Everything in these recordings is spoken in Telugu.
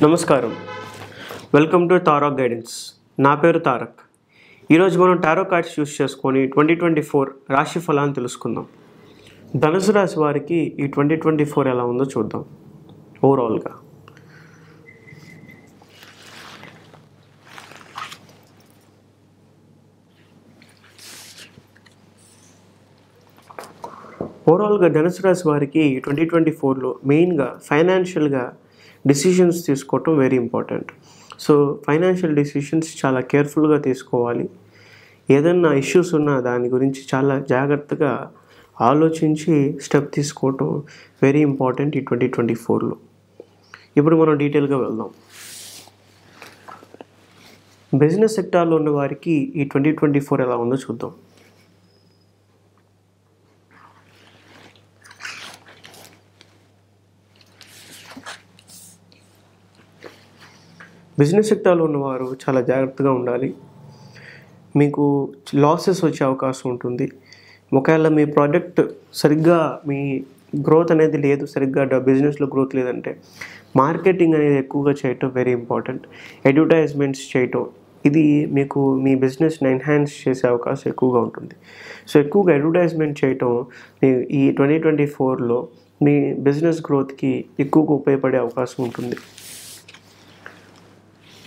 నమస్కారం. Welcome to Tarak guidance. నా పేరు తారక్. ఈరోజు మనం టారో కార్డ్స్ యూస్ చేసుకొని 2024 రాశి ఫలాన్ని తెలుసుకుందాం. ధనుసు రాశి వారికి ఈ 2024 ఎలా ఉందో చూద్దాం. ఓవరాల్గా ధనుసు రాశి వారికి 2024లో మెయిన్గా ఫైనాన్షియల్గా డిసిషన్స్ తీసుకోవటం very important. So financial decisions చాలా కేర్ఫుల్గా తీసుకోవాలి. ఏదన్నా ఇష్యూస్ ఉన్నా దాని గురించి చాలా జాగ్రత్తగా ఆలోచించి స్టెప్ తీసుకోవటం వెరీ ఇంపార్టెంట్ ఈ 2024లో. ఇప్పుడు మనం డీటెయిల్గా వెళ్దాం. బిజినెస్ సెక్టార్లో ఉన్న వారికి ఈ 2024 ఎలా ఉందో చూద్దాం. బిజినెస్ సెక్టార్లో ఉన్నవారు చాలా జాగ్రత్తగా ఉండాలి. మీకు లాసెస్ వచ్చే అవకాశం ఉంటుంది. ఒకవేళ మీ ప్రోడక్ట్ సరిగ్గా మీ గ్రోత్ అనేది లేదు, సరిగ్గా బిజినెస్లో గ్రోత్ లేదంటే మార్కెటింగ్ అనేది ఎక్కువగా చేయటం వెరీ ఇంపార్టెంట్. అడ్వర్టైజ్మెంట్స్ చేయటం ఇది మీకు మీ బిజినెస్ని ఎన్హాన్స్ చేసే అవకాశం ఎక్కువగా ఉంటుంది. సో ఎక్కువగా అడ్వర్టైజ్మెంట్ చేయటం ఈ 2024లో మీ బిజినెస్ గ్రోత్కి ఎక్కువగా ఉపయోగపడే అవకాశం ఉంటుంది.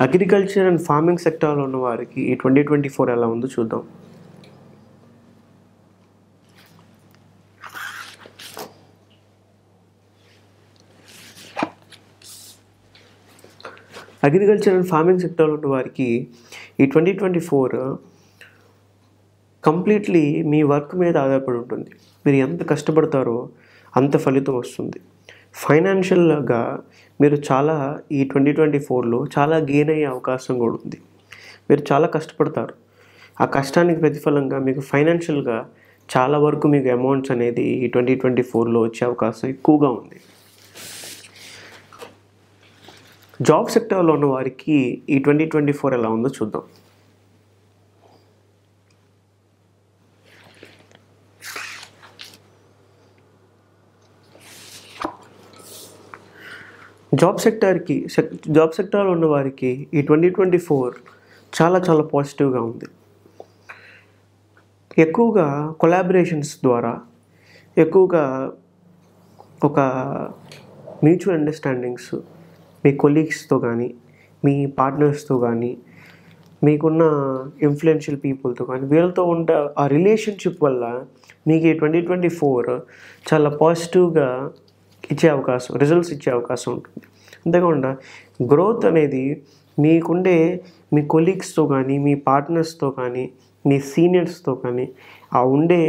అగ్రికల్చర్ అండ్ ఫార్మింగ్ సెక్టార్లో ఉన్న వారికి ఈ 2024 ఎలా ఉందో చూద్దాం. అగ్రికల్చర్ అండ్ ఫార్మింగ్ సెక్టార్లో ఉన్న వారికి ఈ 2024 కంప్లీట్లీ మీ వర్క్ మీద ఆధారపడి ఉంటుంది. మీరు ఎంత కష్టపడతారో అంత ఫలితం వస్తుంది. ఫైనాన్షియల్గా మీరు చాలా ఈ 2024లో చాలా గెయిన్ అయ్యే అవకాశం కూడా ఉంది. మీరు చాలా కష్టపడతారు. ఆ కష్టానికి ప్రతిఫలంగా మీకు ఫైనాన్షియల్గా చాలా వరకు మీకు అమౌంట్స్ అనేది ఈ 2024లో వచ్చే అవకాశం ఎక్కువగా ఉంది. జాబ్ సెక్టార్లో ఉన్న వారికి ఈ 2024 ఎలా ఉందో చూద్దాం. జాబ్ సెక్టార్లో ఉన్న వారికి ఈ 2024 చాలా చాలా పాజిటివ్గా ఉంది. ఎక్కువగా కొలాబరేషన్స్ ద్వారా ఎక్కువగా ఒక మ్యూచువల్ అండర్స్టాండింగ్స్ మీ కొలీగ్స్తో కానీ మీ పార్ట్నర్స్తో కానీ మీకున్న ఇన్ఫ్లుయెన్షియల్ పీపుల్తో కానీ వీళ్ళతో ఉండే ఆ రిలేషన్షిప్ వల్ల మీకు ఈ 2024 చాలా పాజిటివ్గా రిజల్ట్స్ ఇచ్చే అవకాశం ఉంటుంది. అంతేకాకుండా గ్రోత్ అనేది మీకుండే మీ కొలీగ్స్తో కానీ మీ పార్ట్నర్స్తో కానీ మీ సీనియర్స్తో కానీ ఆ ఉండే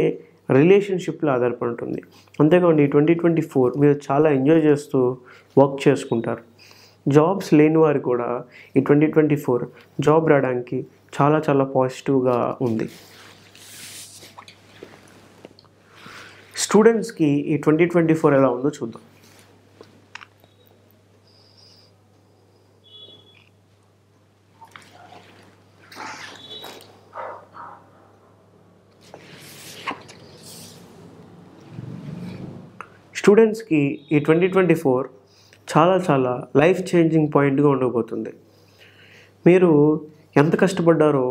రిలేషన్షిప్లో ఆధారపడి ఉంటుంది. అంతేకాకుండా ఈ 2024 మీరు చాలా ఎంజాయ్ చేస్తూ వర్క్ చేసుకుంటారు. జాబ్స్ లేని వారు కూడా ఈ 2024 జాబ్ రావడానికి చాలా చాలా పాజిటివ్గా ఉంది. స్టూడెంట్స్కి ఈ 2024 ఎలా ఉందో చూద్దాం. స్టూడెంట్స్కి ఈ 2024 చాలా చాలా లైఫ్ చేంజింగ్ పాయింట్గా ఉండబోతుంది. మీరు ఎంత కష్టపడ్డారో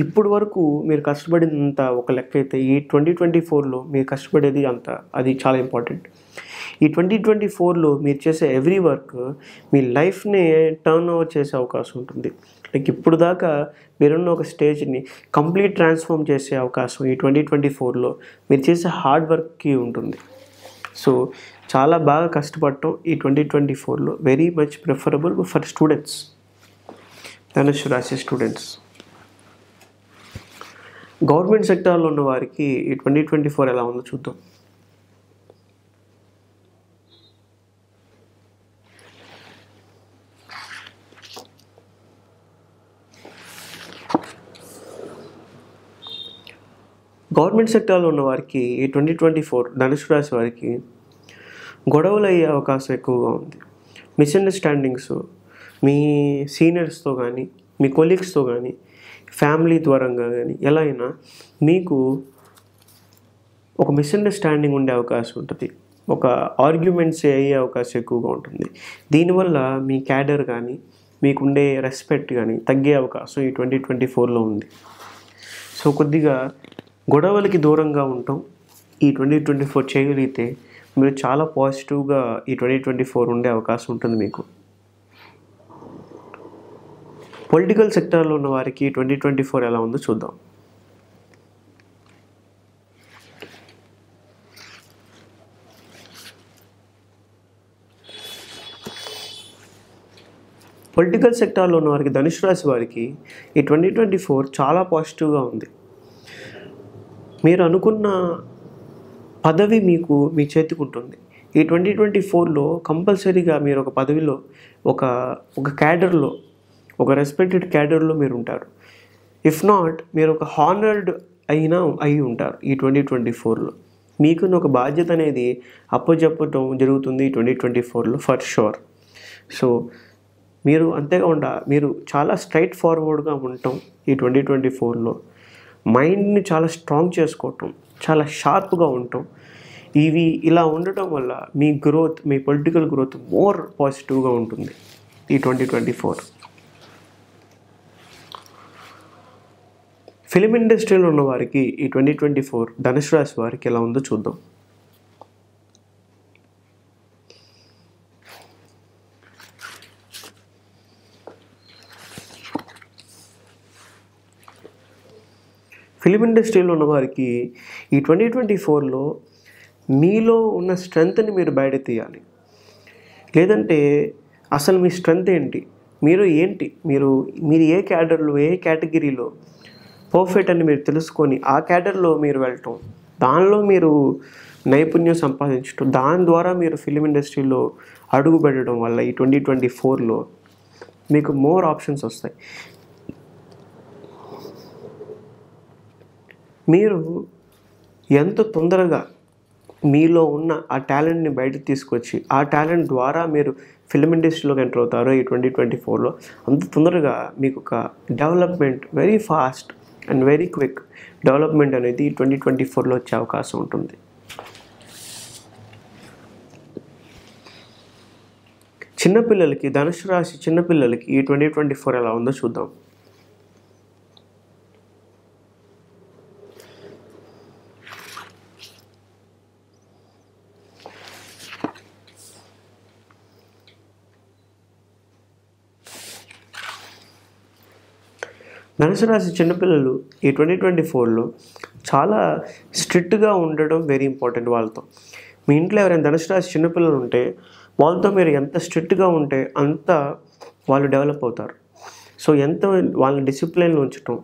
ఇప్పుడు వరకు మీరు కష్టపడినంత ఒక లెక్క అయితే ఈ 2024లో మీరు కష్టపడేది అంత అది చాలా ఇంపార్టెంట్. ఈ 2024లో మీరు చేసే ఎవ్రీ వర్క్ మీ లైఫ్ని టర్న్ ఓవర్ చేసే అవకాశం ఉంటుంది. లైక్ ఇప్పుడు దాకా మీరున్న ఒక స్టేజ్ని కంప్లీట్ ట్రాన్స్ఫార్మ్ చేసే అవకాశం ఈ 2024లో మీరు చేసే హార్డ్ వర్క్కి ఉంటుంది. సో చాలా బాగా కష్టపడటం ఈ 2024లో very much preferable for students, ధనుసు రాశి స్టూడెంట్స్. గవర్నమెంట్ సెక్టార్లో ఉన్న వారికి ఈ 2024 ఎలా ఉందో చూద్దాం. గవర్నమెంట్ సెక్టార్లో ఉన్న వారికి ఈ 2024 ధనుసు రాశి వారికి గొడవలు అయ్యే అవకాశం ఎక్కువగా ఉంది. మిస్అండర్స్టాండింగ్స్ మీ సీనియర్స్తో కానీ మీ కొలీగ్స్తో కానీ ఫ్యామిలీ ద్వారంగా కానీ ఎలా అయినా మీకు ఒక మిస్అండర్స్టాండింగ్ ఉండే అవకాశం ఉంటుంది. ఒక ఆర్గ్యుమెంట్స్ అయ్యే అవకాశం ఎక్కువగా ఉంటుంది. దీనివల్ల మీ క్యాడర్ కానీ మీకుండే రెస్పెక్ట్ కానీ తగ్గే అవకాశం ఈ 2024లో ఉంది. సో కొద్దిగా గొడవలకి దూరంగా ఉంటాం ఈ 2024 చేయగలిగితే మీరు చాలా పాజిటివ్గా ఈ 2024 ఉండే అవకాశం ఉంటుంది మీకు. పొలిటికల్ సెక్టార్లో ఉన్న వారికి 2024 ఎలా ఉందో చూద్దాం. పొలిటికల్ సెక్టార్లో ఉన్న వారికి, ధనుసు రాశి వారికి ఈ 2024 చాలా పాజిటివ్గా ఉంది. మీరు అనుకున్న పదవి మీ చేతికి ఉంటుంది. ఈ 2024లో కంపల్సరీగా మీరు ఒక పదవిలో ఒక క్యాడర్లో, ఒక రెస్పెక్టెడ్ క్యాడర్లో మీరు ఉంటారు. ఇఫ్ నాట్ మీరు ఒక హానర్డ్ అయి ఉంటారు ఈ 2024లో. మీకున్న ఒక బాధ్యత అనేది అప్పచెప్పటం జరుగుతుంది ఈ 2024లో ఫర్ షూర్. సో మీరు అంతేకాకుండా మీరు చాలా స్ట్రైట్ ఫార్వర్డ్గా ఉండటం ఈ 2024లో, మైండ్ని చాలా స్ట్రాంగ్ చేసుకోవటం, చాలా షార్ప్గా ఉండటం, ఇలా ఉండటం వల్ల మీ గ్రోత్, మీ పొలిటికల్ గ్రోత్ మోర్ పాజిటివ్గా ఉంటుంది ఈ 2024. ఫిలిం ఇండస్ట్రీలో ఉన్న వారికి ఈ 2024 ధనుసు రాశి వారికి ఎలా ఉందో చూద్దాం. ఫిలిం ఇండస్ట్రీలో ఉన్న వారికి ఈ 2024లో మీలో ఉన్న స్ట్రెంగ్త్ని మీరు బయట తీయాలి. లేదంటే అసలు మీ స్ట్రెంగ్త్ ఏంటి, మీరు ఏ క్యాడర్లో, ఏ కేటగిరీలో పర్ఫెక్ట్ అని మీరు తెలుసుకొని ఆ క్యాడర్లో మీరు వెళ్ళటం, దానిలో మీరు నైపుణ్యం సంపాదించడం, దాని ద్వారా మీరు ఫిలిం ఇండస్ట్రీలో అడుగు పెట్టడం వల్ల ఈ 2024లో మీకు మోర్ ఆప్షన్స్ వస్తాయి. మీరు ఎంత తొందరగా మీలో ఉన్న ఆ టాలెంట్ని బయటకు తీసుకొచ్చి ఆ టాలెంట్ ద్వారా మీరు ఫిలిం ఇండస్ట్రీలోకి ఎంటర్ అవుతారో ఈ 2024లో, అంత తొందరగా మీకు ఒక development, very fast and very quick development అనేది 2024లో వచ్చే అవకాశం ఉంటుంది. చిన్నపిల్లలకి, ధనుసు రాశి చిన్నపిల్లలకి ఈ 2024 ఎలా ఉందో చూద్దాం. ధనుసు రాశి చిన్నపిల్లలు ఈ 2024లో చాలా స్ట్రిక్ట్గా ఉండడం వెరీ ఇంపార్టెంట్. వాళ్ళతో, మీ ఇంట్లో ఎవరైనా ధనుసు రాశి చిన్నపిల్లలు ఉంటే వాళ్ళతో మీరు ఎంత స్ట్రిక్ట్గా ఉంటే అంత వాళ్ళు డెవలప్ అవుతారు. సో ఎంత వాళ్ళని డిసిప్లిన్లో ఉంచటం,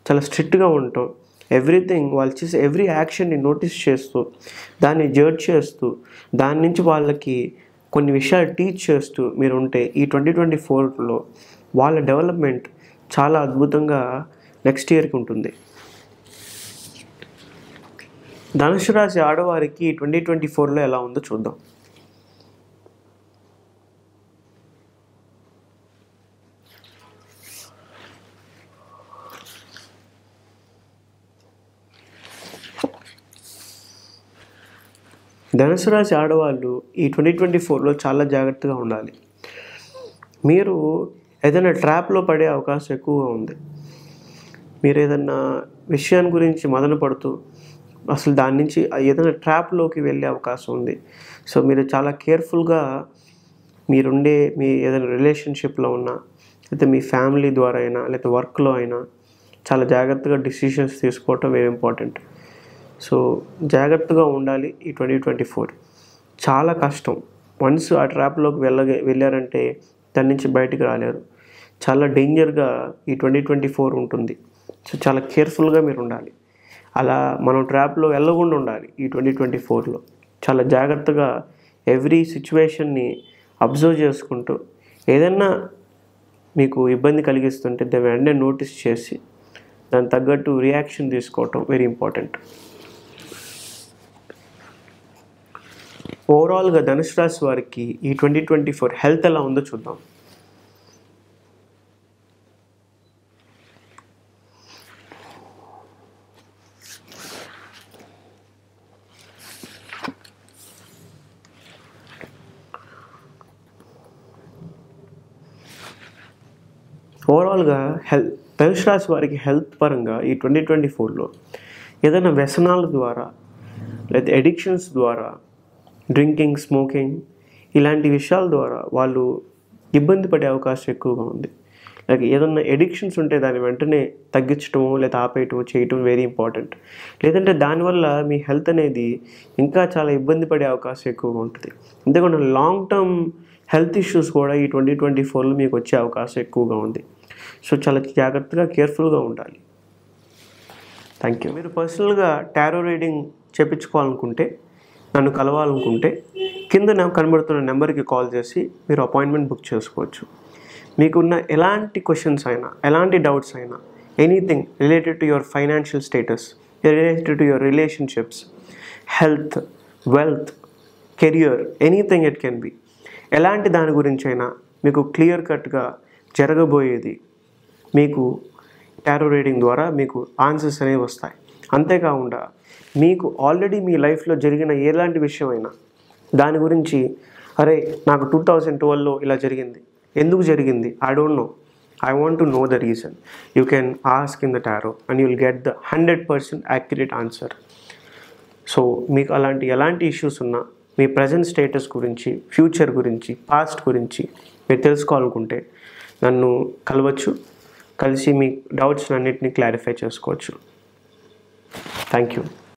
చాలా స్ట్రిక్ట్గా ఉండటం, ఎవ్రీథింగ్ వాళ్ళు చేసే ఎవ్రీ యాక్షన్ని నోటీస్ చేస్తూ, దాన్ని జడ్జ్ చేస్తూ, దాని నుంచి వాళ్ళకి కొన్ని విషయాలు టీచ్ చేస్తూ మీరు ఉంటే ఈ 2024లో వాళ్ళ డెవలప్మెంట్ చాలా అద్భుతంగా నెక్స్ట్ ఇయర్కి ఉంటుంది. ధనుసు రాశి ఆడవారికి 2024లో ఎలా ఉందో చూద్దాం. ధనుసు రాశి ఆడవాళ్ళు ఈ 2024లో చాలా జాగ్రత్తగా ఉండాలి. మీరు ఏదైనా ట్రాప్లో పడే అవకాశం ఎక్కువగా ఉంది. మీరు ఏదన్నా విషయాన్ని గురించి మదన పడుతూ అసలు దాని నుంచి ఏదైనా ట్రాప్లోకి వెళ్ళే అవకాశం ఉంది. సో మీరు చాలా కేర్ఫుల్గా మీ ఏదైనా రిలేషన్షిప్లో ఉన్నా, లేకపోతే మీ ఫ్యామిలీ ద్వారా అయినా, లేకపోతే వర్క్లో అయినా చాలా జాగ్రత్తగా డిసిషన్స్ తీసుకోవటం వెరీ ఇంపార్టెంట్. సో జాగ్రత్తగా ఉండాలి ఈ 2024. చాలా కష్టం. వన్స్ ఆ ట్రాప్లోకి వెళ్ళారంటే దాని నుంచి బయటికి రాలేరు. చాలా డేంజర్గా ఈ 2024 ఉంటుంది. సో చాలా కేర్ఫుల్గా మీరు ఉండాలి. అలా మనం ట్రాప్లో వెళ్ళకుండా ఉండాలి ఈ 2024లో. చాలా జాగ్రత్తగా ఎవ్రీ సిచ్యువేషన్ని అబ్జర్వ్ చేసుకుంటూ, ఏదన్నా మీకు ఇబ్బంది కలిగిస్తుంటే దాన్ని వెంటనే నోటీస్ చేసి దానికి తగ్గట్టు రియాక్షన్ తీసుకోవటం వెరీ ఇంపార్టెంట్. ఓవరాల్గా ధనుసు రాశి వారికి ఈ 2024 హెల్త్ ఎలా ఉందో చూద్దాం. ఓవరాల్గా ధనుసు రాశి వారికి హెల్త్ పరంగా ఈ 2024లో ఏదైనా వ్యసనాల ద్వారా లేదా ఎడిక్షన్స్ ద్వారా, డ్రింకింగ్, స్మోకింగ్ ఇలాంటి విషయాల ద్వారా వాళ్ళు ఇబ్బంది పడే అవకాశం ఎక్కువగా ఉంది. లైక్ ఏదన్నా ఎడిక్షన్స్ ఉంటే దాన్ని వెంటనే తగ్గించడమో లేదా ఆపేయటమో చేయటం వెరీ ఇంపార్టెంట్. లేదంటే దానివల్ల మీ హెల్త్ అనేది ఇంకా చాలా ఇబ్బంది పడే అవకాశం ఎక్కువగా ఉంటుంది. అంతేకాకుండా లాంగ్ టర్మ్ హెల్త్ ఇష్యూస్ కూడా ఈ 2024లో మీకు వచ్చే అవకాశం ఎక్కువగా ఉంది. సో చాలా జాగ్రత్తగా, కేర్ఫుల్గా ఉండాలి. Thank you. మీరు పర్సనల్గా టారో రీడింగ్ చేయించుకోవాలనుకుంటే, నన్ను కలవాలనుకుంటే కింద నాకు కనబడుతున్న నెంబర్కి కాల్ చేసి మీరు అపాయింట్మెంట్ బుక్ చేసుకోవచ్చు. మీకున్న ఎలాంటి క్వశ్చన్స్ అయినా, ఎలాంటి డౌట్స్ అయినా, anything related to your financial status, related to your relationships, health, wealth, career, anything it can be, ఎలాంటి దాని గురించి అయినా మీకు క్లియర్ కట్గా జరగబోయేది మీకు టారో రీడింగ్ ద్వారా మీకు ఆన్సర్స్ అనేవి వస్తాయి. అంతేకాకుండా మీకు ఆల్రెడీ మీ లైఫ్లో జరిగిన ఎలాంటి విషయమైనా దాని గురించి, అరే నాకు 2012లో ఇలా జరిగింది, ఎందుకు జరిగింది, I don't know, I want to know the reason, you can ask in the tarot and you will get the 100% accurate answer. So మీకు ఎలాంటి ఇష్యూస్ ఉన్నా, మీ ప్రజెంట్ స్టేటస్ గురించి, ఫ్యూచర్ గురించి, పాస్ట్ గురించి మీరు తెలుసుకోవాలనుకుంటే నన్ను కలవచ్చు. కలిసి మీ డౌట్స్ అన్నిటిని క్లారిఫై చేసుకోవచ్చు. Thank you.